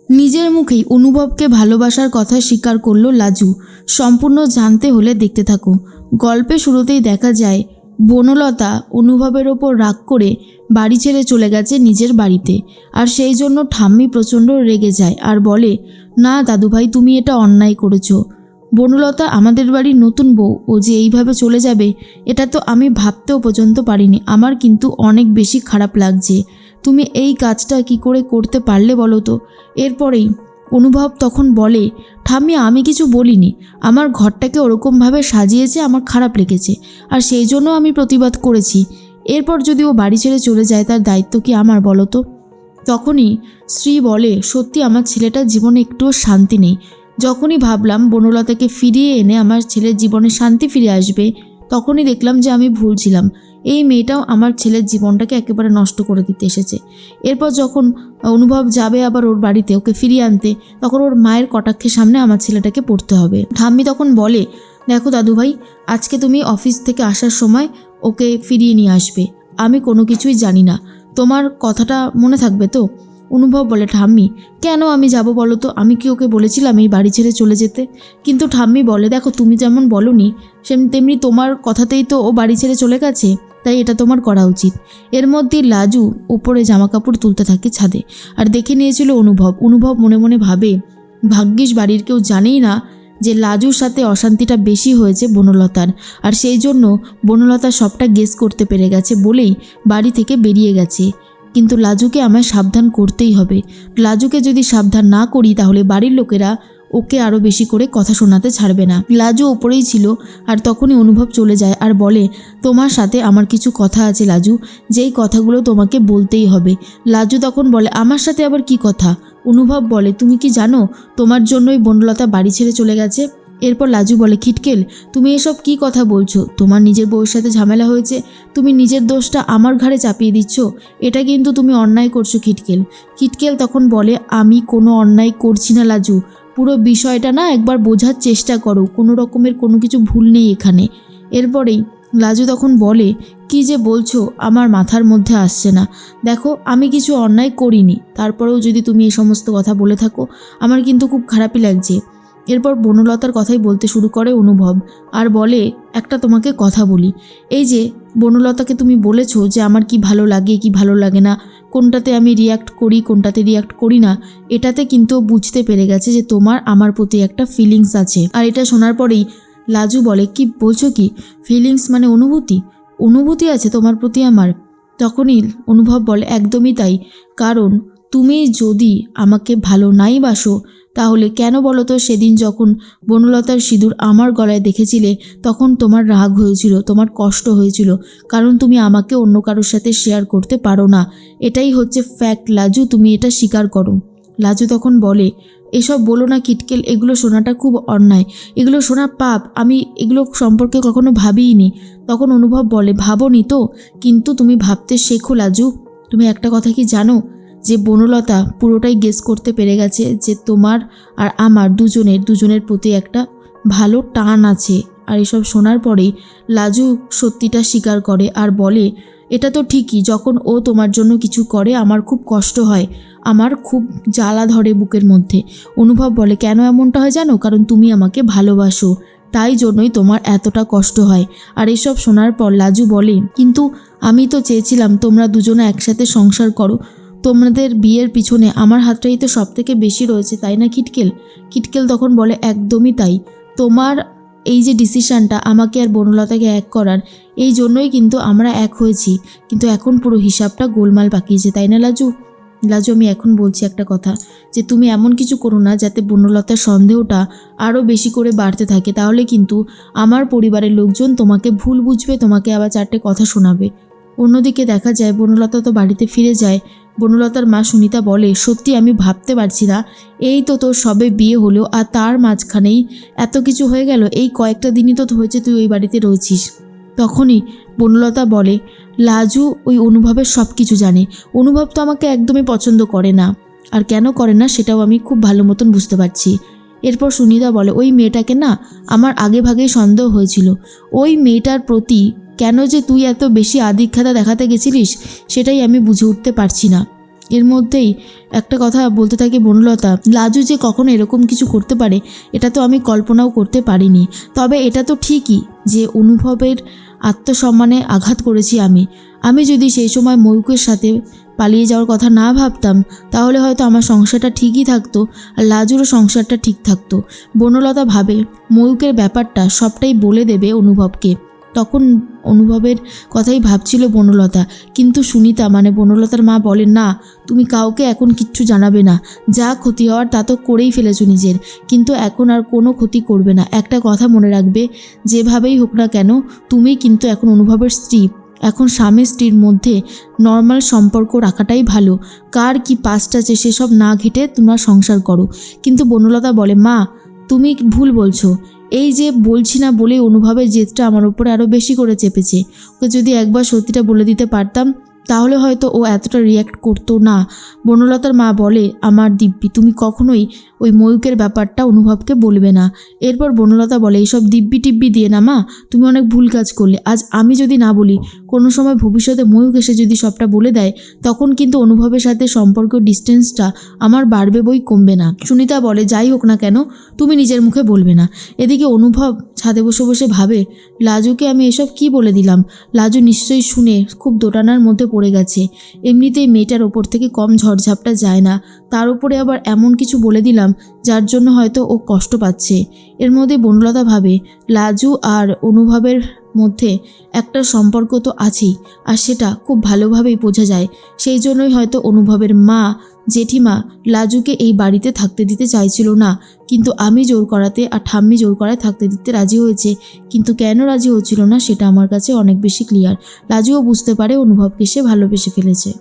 নিজের মুখেই অনুভবকে ভালোবাসার কথা স্বীকার করলো লাজু। সম্পূর্ণ জানতে হলে দেখতে থাকো। গল্পে শুরুতেই দেখা যায় বনলতা অনুভবের ওপর রাগ করে বাড়ি ছেড়ে চলে গেছে নিজের বাড়িতে। আর সেই জন্য ঠাম্মি প্রচণ্ড রেগে যায় আর বলে, না দাদুভাই, তুমি এটা অন্যায় করেছো। বনলতা আমাদের বাড়ির নতুন বউ, ও যে এইভাবে চলে যাবে এটা তো আমি ভাবতেও পর্যন্ত পারিনি। আমার কিন্তু অনেক বেশি খারাপ লাগছে। তুমি এই কাজটা কি করে করতে পারলে বলো তো? এরপরেই অনুভব তখন বলে, ঠাম্মি আমি কিছু বলিনি, আমার ঘরটাকে ওরকমভাবে সাজিয়েছে, আমার খারাপ লেগেছে আর সেই জন্য আমি প্রতিবাদ করেছি। এরপর যদি ও বাড়ি ছেড়ে চলে যায় তার দায়িত্ব কি আমার বলো তো? তখনই স্ত্রী বলে, সত্যি আমার ছেলেটার জীবনে একটুও শান্তি নেই। যখনই ভাবলাম বনলতাকে ফিরিয়ে এনে আমার ছেলের জীবনে শান্তি ফিরে আসবে, তখনই দেখলাম যে আমি ভুল ছিলাম। এই মেয়েটাও আমার ছেলের জীবনটাকে একেবারে নষ্ট করে দিতে এসেছে। এরপর যখন অনুভব যাবে আবার ওর বাড়িতে ওকে ফিরিয়ে আনতে, তখন ওর মায়ের কটাক্ষের সামনে আমার ছেলেটাকে পড়তে হবে। ঠাম্মি তখন বলে, দেখো দাদুভাই, আজকে তুমি অফিস থেকে আসার সময় ওকে ফিরিয়ে নিয়ে আসবে। আমি কোনো কিছুই জানি না, তোমার কথাটা মনে থাকবে তো? অনুভব বলে, ঠাম্মি কেন আমি যাব বলো তো? আমি কি ওকে বলেছিলাম এই বাড়ি ছেড়ে চলে যেতে? কিন্তু ঠাম্মি বলে, দেখো তুমি যেমন বলনি তেমনি তোমার কথাতেই তো ও বাড়ি ছেড়ে চলে গেছে, তাই এটা তোমার করা উচিত। এর মধ্যে লাজু উপরে জামা কাপড় তুলতে থাকে ছাদে, আর দেখে নিয়েছিল অনুভব মনে মনে ভাবে, ভাগ্যিস বাড়ির কেউ জানেই না যে লাজুর সাথে অশান্তিটা বেশি হয়েছে বনলতার, আর সেই জন্য বনলতা সবটা গেস করতে পেরে গেছে বলেই বাড়ি থেকে বেরিয়ে গেছে। কিন্তু লাজুকে আমায় সাবধান করতেই হবে। লাজুকে যদি সাবধান না করি তাহলে বাড়ির লোকেরা ওকে আরও বেশি করে কথা শোনাতে ছাড়বে না। লাজু ওপরেই ছিল আর তখনই অনুভব চলে যায় আর বলে, তোমার সাথে আমার কিছু কথা আছে লাজু, যেই কথাগুলো তোমাকে বলতেই হবে। লাজু তখন বলে, আমার সাথে আবার কি কথা? অনুভব বলে, তুমি কি জানো তোমার জন্যই বনলতা বাড়ি ছেড়ে চলে গেছে? এরপর লাজু বলে, খিটকেল তুমি এসব কি কথা বলছো? তোমার নিজের বউয়ের সাথে ঝামেলা হয়েছে, তুমি নিজের দোষটা আমার ঘাড়ে চাপিয়ে দিচ্ছ। এটা কিন্তু তুমি অন্যায় করছো খিটকেল তখন বলে, আমি কোনো অন্যায় করছি না লাজু, পুরো বিষয়টা না একবার বোঝার চেষ্টা করো, কোনো রকমের কোনো কিছু ভুল নেই এখানে। এরপরেই লাজু তখন বলে, কি যে বলছো আমার মাথার মধ্যে আসছে না। দেখো আমি কিছু অন্যায় করিনি, তারপরেও যদি তুমি এই সমস্ত কথা বলে থাকো আমার কিন্তু খুব খারাপই লাগছে। এরপর বনলতার কথাই বলতে শুরু করে অনুভব আর বলে, একটা তোমাকে কথা বলি, এই যে বনলতাকে তুমি বলেছো যে আমার কি ভালো লাগে কি ভালো লাগে না, কোনটাতে আমি রিয়াক্ট করি কোনটাতে রিয়াক্ট করি না, এটাতে কিন্তু বুঝতে পেরে গেছে যে তোমার আমার প্রতি একটা ফিলিংস আছে। আর এটা শোনার পরেই লাজু বলে, কি বলছো কি? ফিলিংস মানে অনুভূতি আছে তোমার প্রতি আমার? তখনই অনুভব বলে, একদমই তাই। কারণ তুমি যদি আমাকে ভালো নাই বাসো তাহলে কেন বলো তো সেদিন যখন বনলতার সিঁদুর আমার গলায় দেখেছিলে তখন তোমার রাগ হয়েছিল, তোমার কষ্ট হয়েছিল, কারণ তুমি আমাকে অন্য কারোর সাথে শেয়ার করতে পারো না। এটাই হচ্ছে ফ্যাক্ট লাজু, তুমি এটা স্বীকার করো। লাজু তখন বলে, এসব বলো না খিটকেল, এগুলো শোনাটা খুব অন্যায়, এগুলো শোনা পাপ, আমি এগুলো সম্পর্কে কখনো ভাবিইনি। তখন অনুভব বলে, ভাবোনি তো, কিন্তু তুমি ভাবতে শেখো লাজু। তুমি একটা কথা কি জানো যে বনলতা পুরোটাই গেস করতে পেরে গেছে যে তোমার আর আমার দুজনের প্রতি একটা ভালো টান আছে। আর এসব শোনার পরেই লাজু সত্যিটা স্বীকার করে আর বলে, এটা তো ঠিকই, যখন ও তোমার জন্য কিছু করে আমার খুব কষ্ট হয়, আমার খুব জ্বালা ধরে বুকের মধ্যে। অনুভব বলে, কেন এমনটা হয় জানো? কারণ তুমি আমাকে ভালোবাসো, তাই জন্যই তোমার এতটা কষ্ট হয়। আর এসব শোনার পর লাজু বলে, কিন্তু আমি তো চেয়েছিলাম তোমরা দুজনে একসাথে সংসার করো, তোমাদের বিয়ের পিছনে আমার হাতটাই তো সব থেকে বেশি রয়েছে, তাই না খিটকেল তখন বলে, একদমই তাই। তোমার এই যে ডিসিশানটা আমাকে আর বনলতাকে এক করার, এই জন্যই কিন্তু আমরা এক হয়েছি, কিন্তু এখন পুরো হিসাবটা গোলমাল পাকিয়েছে, তাই না লাজু? আমি এখন বলছি একটা কথা, যে তুমি এমন কিছু করো না যাতে বনলতার সন্দেহটা আরও বেশি করে বাড়তে থাকে, তাহলে কিন্তু আমার পরিবারের লোকজন তোমাকে ভুল বুঝবে, তোমাকে আবার চারটে কথা শোনাবে। অন্যদিকে দেখা যায় বনলতা তো বাড়িতে ফিরে যায়। বনলতার মা সুনিতা বলে, সত্যি আমি ভাবতে পারছি না, এই তো তোর সবে বিয়ে হলো আর তার মাঝখানেই এত কিছু হয়ে গেল, এই কয়েকটা দিনই তো হয়েছে তুই ওই বাড়িতে রয়েছিস। তখনই বনলতা বলে, লাজু ওই অনুভবের সব কিছু জানে, অনুভব তো আমাকে একদমই পছন্দ করে না, আর কেন করে না সেটাও আমি খুব ভালো মতন বুঝতে পারছি। এরপর সুনিতা বলে, ওই মেয়েটাকে না আমার আগে ভাগেই সন্দেহ হয়েছিল, ওই মেয়েটার প্রতি কেন যে তুই এত বেশি আদিক্ষেতা দেখাতে গেছিলিস সেটাই আমি বুঝে উঠতে পারছি না। এর মধ্যেই একটা কথা বলতে থাকে বনলতা, লাজু যে কখনো এরকম কিছু করতে পারে এটা তো আমি কল্পনাও করতে পারিনি। তবে এটা তো ঠিকই যে অনুভবের আত্মসম্মানে আঘাত করেছি আমি যদি সেই সময় ময়ূকের সাথে পালিয়ে যাওয়ার কথা না ভাবতাম তাহলে হয়তো আমার সংসারটা ঠিকই থাকতো আর লাজুরও সংসারটা ঠিক থাকতো। বনলতা ভাবে ময়ূকের ব্যাপারটা সবটাই বলে দেবে অনুভবকে। তখন অনুভবের কথাই ভাবছিল বনলতা, কিন্তু সুনিতা মানে বনলতার মা বলেন না, তুমি কাউকে এখন কিচ্ছু জানাবে না, যা ক্ষতি হওয়ার তা তো করেই ফেলেছো নিজের, কিন্তু এখন আর কোনো ক্ষতি করবে না। একটা কথা মনে রাখবে, যেভাবেই হোক না কেন তুমি কিন্তু এখন অনুভবের স্ত্রী। এখন স্বামী স্ত্রীর মধ্যে নর্মাল সম্পর্ক রাখাটাই ভালো। কার কি পাস্ট আছে সেসব না ঘেঁটে তোমরা সংসার করো। কিন্তু বনলতা বলে, মা তুমি ভুল বলছো, এই যে বলছি না বলেই অনুভবের জেদটা আমার উপরে আরও বেশি করে চেপেছে। ওকে যদি একবার সত্যিটা বলে দিতে পারতাম তাহলে হয়তো ও এতটা রিয়্যাক্ট করতো না। বনলতার মা বলে, আমার দিব্যি তুমি কখনোই ওই ময়ূকের ব্যাপারটা অনুভবকে বলবে না। এরপর বনলতা বলে, এইসব দিব্যি টিব্বি দিয়ে না মা, তুমি অনেক ভুল কাজ করলে। আজ আমি যদি না বলি, কোনো সময় ভবিষ্যতে ময়ূক এসে যদি সবটা বলে দেয় তখন কিন্তু অনুভবের সাথে সম্পর্ক ডিস্টেন্সটা আমার বাড়বে বই কমবে না। সুনিতা বলে, যাই হোক না কেন তুমি নিজের মুখে বলবে না। এদিকে অনুভব ছাদে বসে বসে ভাবে, লাজুকে আমি এসব কি বলে দিলাম। লাজু নিশ্চয়ই শুনে খুব দোটানার মধ্যে পড়ে গেছে। এমনিতেই মেয়েটার ওপর থেকে কম ঝড়ঝাপটা যায় না, তার উপরে আবার এমন কিছু বলে দিলাম যার জন্য হয়তো ও কষ্ট পাচ্ছে। এর মধ্যে বনলতা ভাবে, লাজু আর অনুভবের মধ্যে একটা সম্পর্ক তো আছেই, আর সেটা খুব ভালোভাবেই বোঝা যায়। সেই জন্যই হয়তো অনুভবের মা জেঠিমা লাজুকে এই বাড়িতে থাকতে দিতে চাইছিল না, কিন্তু আমি জোর করাতে আর ঠাম্মি জোর করায় থাকতে দিতে রাজি হয়েছে। কিন্তু কেন রাজি হচ্ছিল না সেটা আমার কাছে অনেক বেশি ক্লিয়ার। লাজুও বুঝতে পারে অনুভবকে সে ভালোবেসে ফেলেছে।